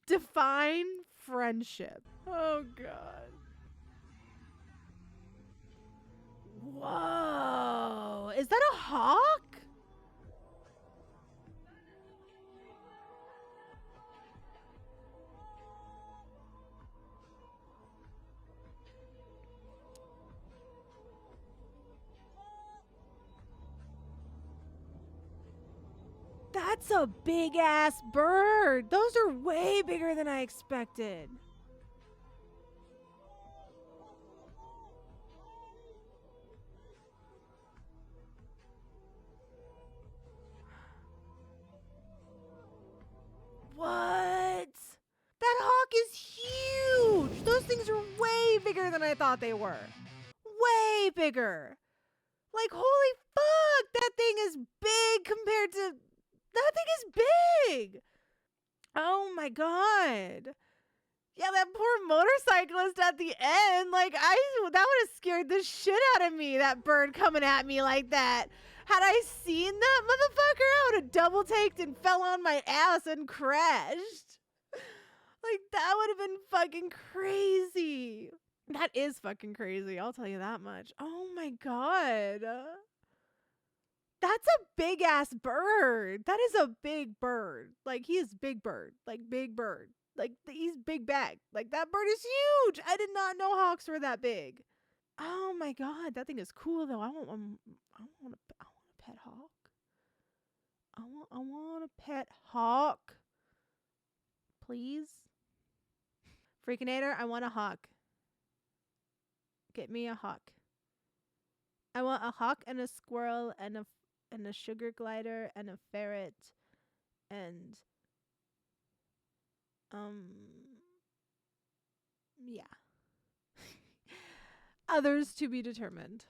Define friendship. Oh god. Whoa. Is that a hawk? That's a big ass bird. Those are way bigger than I expected. What? That hawk is huge. Those things are way bigger than I thought they were. Way bigger. Like, holy fuck, that thing is big compared to. That thing is big. Oh my god. Yeah, that poor motorcyclist at the end. Like, that would have scared the shit out of me, that bird coming at me like that. Had I seen that motherfucker, I would have double taked and fell on my ass and crashed. Like, that would have been fucking crazy. That is fucking crazy. I'll tell you that much. Oh my god. That's a big ass bird. That is a big bird. Like, he is big bird. Like, big bird. Like, he's big bag. Like, that bird is huge. I did not know hawks were that big. Oh my god, that thing is cool though. I want a pet hawk. I want a pet hawk. Please. Freakinator, I want a hawk. Get me a hawk. I want a hawk and a squirrel and a sugar glider and a ferret and yeah. Others to be determined.